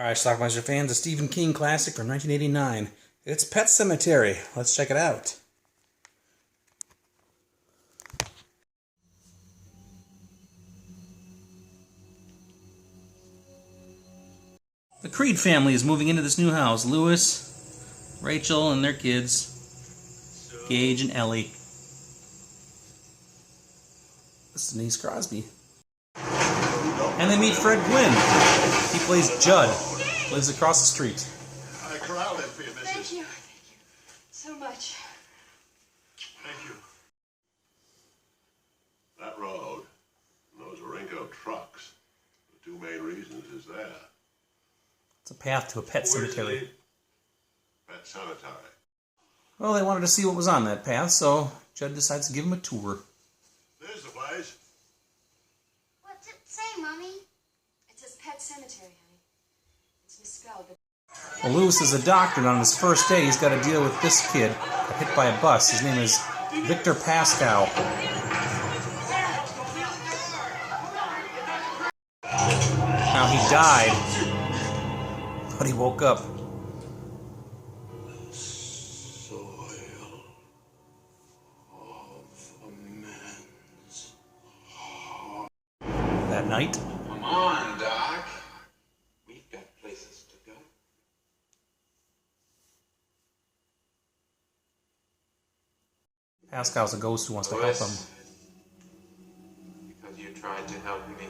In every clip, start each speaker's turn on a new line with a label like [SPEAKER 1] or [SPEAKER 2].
[SPEAKER 1] Alright, Schlockmeister fans, a Stephen King classic from 1989. It's Pet Sematary. Let's check it out. The Creed family is moving into this new house. Louis, Rachel, and their kids, Gage and Ellie. This is Denise Crosby. And they meet Fred Gwynn. He plays Judd. Lives across the street.
[SPEAKER 2] Thank you so much.
[SPEAKER 3] Thank you. That road, those Ringo trucks, the two main reasons is that.
[SPEAKER 1] It's a path to a pet cemetery.
[SPEAKER 3] Pet cemetery.
[SPEAKER 1] Well, they wanted to see what was on that path, so Judd decides to give them a tour.
[SPEAKER 3] There's the place.
[SPEAKER 2] What's it say, Mommy? It says Pet Cemetery, honey. It's misspelled, but...
[SPEAKER 1] Well, Louis is a doctor, and on his first day, he's got to deal with this kid got hit by a bus. His name is Victor Pascal. Now, he died, but he woke up.
[SPEAKER 3] Soil of man's heart.
[SPEAKER 1] That night,
[SPEAKER 4] Come on, Doc. We've got places to go.
[SPEAKER 1] Pascal's a ghost who wants to help him.
[SPEAKER 4] Because you tried to help me.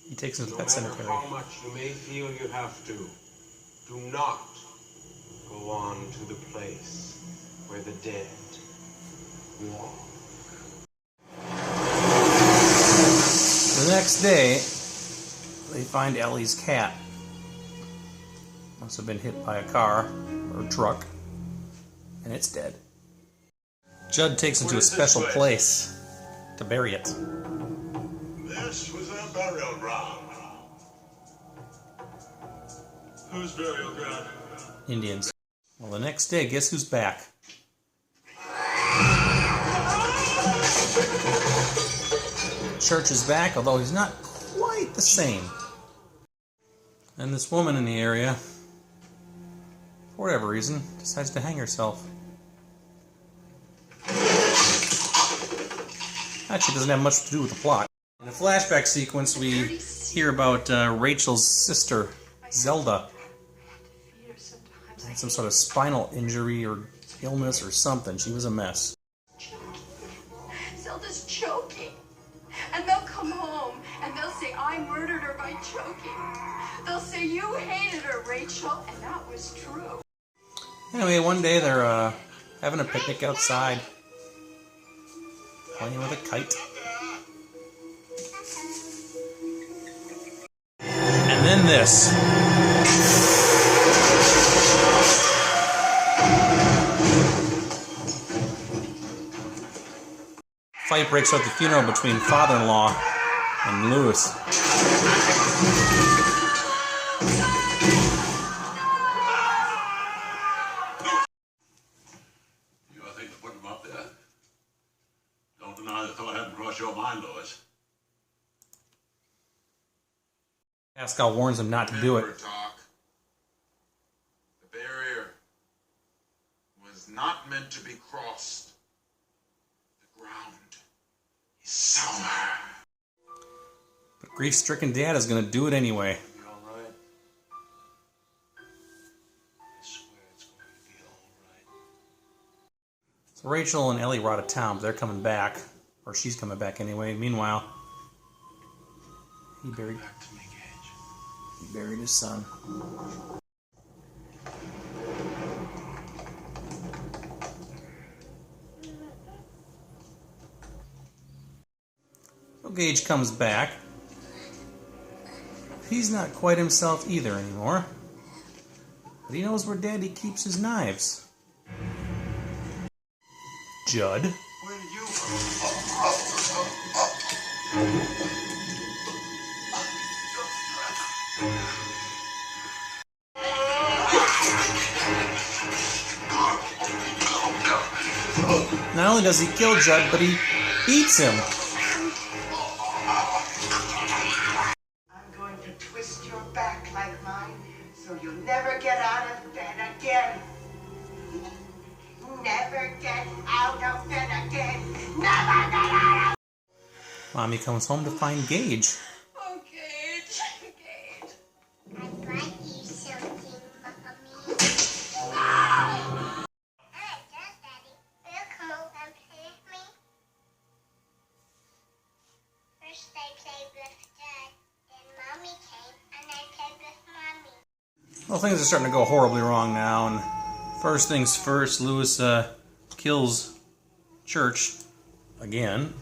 [SPEAKER 1] He takes him to the
[SPEAKER 5] No
[SPEAKER 1] pet
[SPEAKER 5] matter
[SPEAKER 1] cemetery.
[SPEAKER 5] how much you may feel you have to, do not go on to the place where the dead walk.
[SPEAKER 1] The next day, they find Ellie's cat. Must have been hit by a car or a truck, and it's dead. Judd takes him to a special place to bury it.
[SPEAKER 3] This was a burial ground. Whose burial ground?
[SPEAKER 1] Indians. Well, the next day, guess who's back? Church is back, although he's not quite the same. And this woman in the area, for whatever reason, decides to hang herself. Actually, doesn't have much to do with the plot. In the flashback sequence, we hear about Rachel's sister, Zelda. Had some sort of spinal injury or illness or something. She was a mess.
[SPEAKER 2] Zelda's choking. And they'll come home, and they'll say, I murdered her by choking. They'll say, you hated her, Rachel, and that was true.
[SPEAKER 1] Anyway, one day they're having a picnic outside, playing with a kite. And then this. Fight breaks out at the funeral between father-in-law and Louis.
[SPEAKER 3] You got a thing to put him up there. Don't deny the thought hadn't crossed your mind, Louis.
[SPEAKER 1] Pascal warns him not to do it.
[SPEAKER 4] Remember, Doc, the barrier was not meant to be crossed. The ground is sour.
[SPEAKER 1] But grief-stricken Dad is going to do it anyway.
[SPEAKER 5] Be all right. I swear it's going to be all right.
[SPEAKER 1] So Rachel and Ellie were out of town, but they're coming back. Or she's coming back anyway. Meanwhile, he buried
[SPEAKER 5] Back to me, Gage.
[SPEAKER 1] his son. So Gage comes back. He's not quite himself either anymore. But he knows where Daddy keeps his knives. Judd.
[SPEAKER 4] Where did you
[SPEAKER 1] Not only does he kill Judd, but he eats him. Mommy comes home to find Gage.
[SPEAKER 2] Oh, Gage. Gage.
[SPEAKER 6] I brought you something, Mommy. Yes, Daddy. Will you come over and play with me? First I played with Dad, then Mommy came, and I played with Mommy.
[SPEAKER 1] Well, things are starting to go horribly wrong now, and first things first, Lewis kills Church again.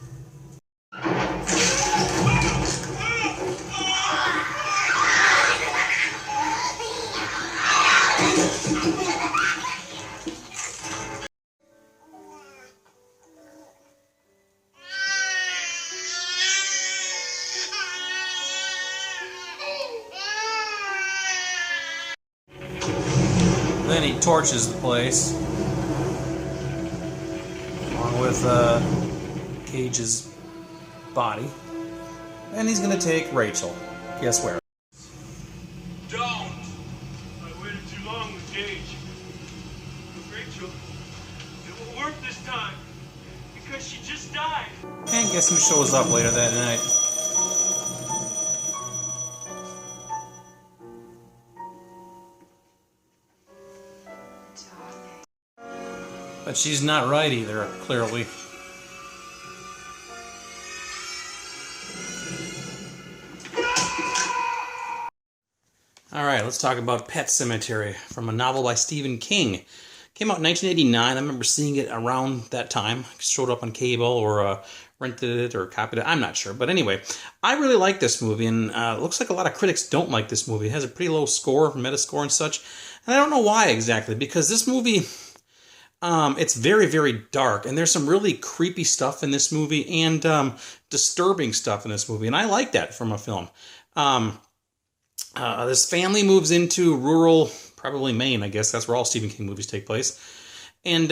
[SPEAKER 1] Then he torches the place, along with Gage's body. And he's gonna take Rachel. Guess where?
[SPEAKER 5] Don't! I waited too long with Gage. Rachel, it will work this time. Because she just died.
[SPEAKER 1] And guess who shows up later that night? But she's not right either, clearly. Alright, let's talk about Pet Sematary from a novel by Stephen King. Came out in 1989. I remember seeing it around that time. It showed up on cable or rented it or copied it. I'm not sure. But anyway, I really like this movie, and it looks like a lot of critics don't like this movie. It has a pretty low score, Metascore and such. And I don't know why exactly, because this movie, it's very, very dark, and there's some really creepy stuff in this movie and disturbing stuff in this movie, and I like that from a film. This family moves into rural, probably Maine, I guess. That's where all Stephen King movies take place. And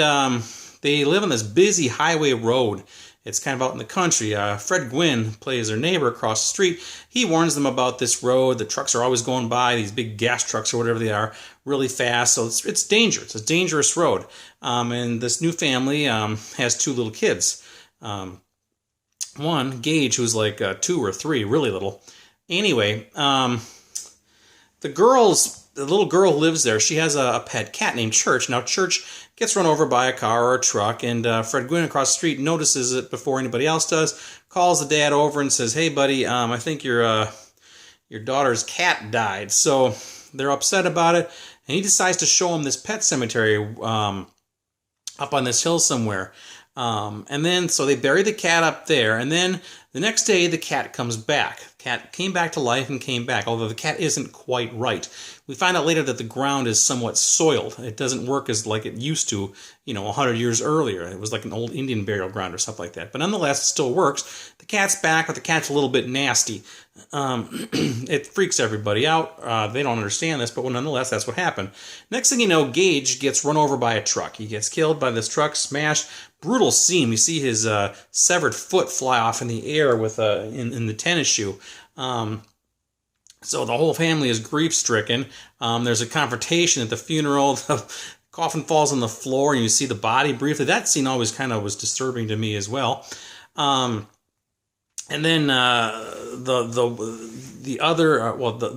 [SPEAKER 1] they live on this busy highway road. It's kind of out in the country. Fred Gwynn plays their neighbor across the street. He warns them about this road. The trucks are always going by, these big gas trucks or whatever they are, really fast. So it's dangerous. It's a dangerous road. And this new family has two little kids. One, Gage, who's like 2 or 3, really little. Anyway, the little girl who lives there, she has a pet cat named Church. Now, Church gets run over by a car or a truck, and Fred Gwynn across the street notices it before anybody else does, calls the dad over and says, "Hey, buddy, I think your daughter's cat died." So they're upset about it, and he decides to show him this pet cemetery up on this hill somewhere. And then, so they bury the cat up there, and then the next day the cat comes back. The cat came back to life and came back, although the cat isn't quite right. We find out later that the ground is somewhat soiled. It doesn't work as like it used to, 100 years earlier. It was like an old Indian burial ground or something like that. But nonetheless, it still works. The cat's back, but the cat's a little bit nasty. It freaks everybody out. They don't understand this, but nonetheless, that's what happened. Next thing you know, Gage gets run over by a truck. He gets killed by this truck, smashed. Brutal scene. We see his severed foot fly off in the air with in the tennis shoe. So the whole family is grief-stricken. There's a confrontation at the funeral. The coffin falls on the floor, and you see the body briefly. That scene always kind of was disturbing to me as well. And then the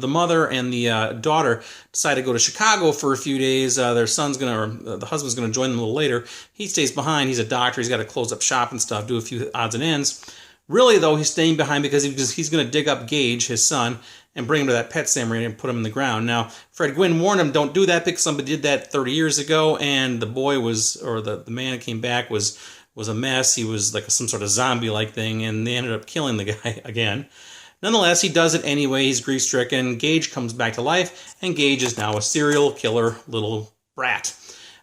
[SPEAKER 1] mother and the daughter decide to go to Chicago for a few days. The husband's gonna join them a little later. He stays behind. He's a doctor. He's got to close up shop and stuff, do a few odds and ends. Really, though, he's staying behind because he's going to dig up Gage, his son, and bring him to that pet cemetery and put him in the ground. Now, Fred Gwynn warned him, don't do that because somebody did that 30 years ago, and the boy the man who came back was a mess. He was like some sort of zombie-like thing, and they ended up killing the guy again. Nonetheless, he does it anyway. He's grief-stricken. Gage comes back to life, and Gage is now a serial killer little brat.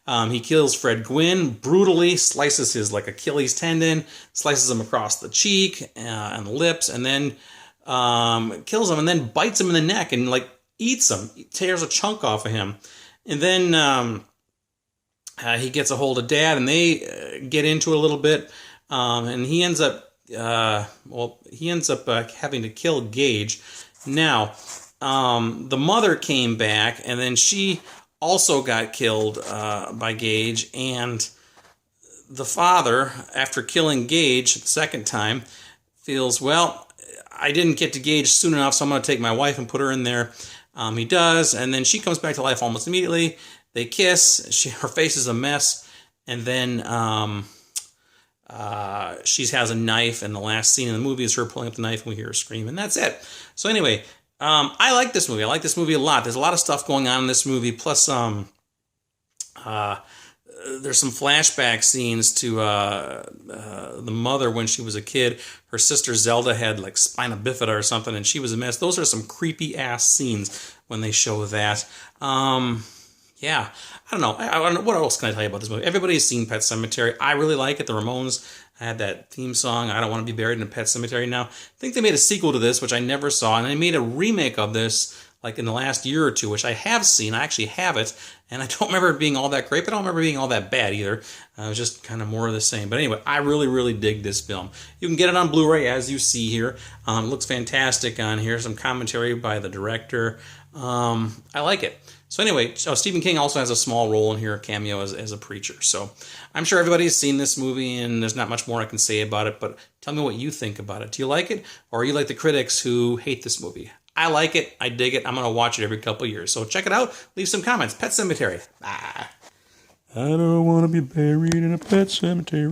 [SPEAKER 1] He kills Fred Gwynn brutally, slices his Achilles tendon, slices him across the cheek and the lips, and then kills him, and then bites him in the neck and eats him, tears a chunk off of him. And then he gets a hold of Dad, and they get into it a little bit, and he ends up having to kill Gage. Now, the mother came back, and then she also got killed by Gage, and the father, after killing Gage the second time, feels, well, I didn't get to Gage soon enough, so I'm going to take my wife and put her in there. He does, and then she comes back to life almost immediately. They kiss. Her face is a mess, and then she has a knife, and the last scene in the movie is her pulling up the knife, and we hear her scream, and that's it. So anyway, I like this movie. I like this movie a lot. There's a lot of stuff going on in this movie, plus there's some flashback scenes to the mother when she was a kid. Her sister Zelda had like spina bifida or something, and she was a mess. Those are some creepy ass scenes when they show that. Yeah, I don't know. I don't know. What else can I tell you about this movie? Everybody's seen Pet Sematary. I really like it. The Ramones had that theme song, I Don't Want to Be Buried in a Pet Cemetery. Now, I think they made a sequel to this, which I never saw, and they made a remake of this like in the last year or two, which I have seen. I actually have it, and I don't remember it being all that great, but I don't remember it being all that bad either. It was just kind of more of the same. But anyway, I really, really dig this film. You can get it on Blu-ray, as you see here. It looks fantastic on here. Some commentary by the director. I like it. So anyway, Stephen King also has a small role in here, a cameo as a preacher. So I'm sure everybody's seen this movie, and there's not much more I can say about it, but tell me what you think about it. Do you like it, or are you like the critics who hate this movie? I like it. I dig it. I'm going to watch it every couple of years. So check it out. Leave some comments. Pet Sematary. I don't want to be buried in a pet cemetery.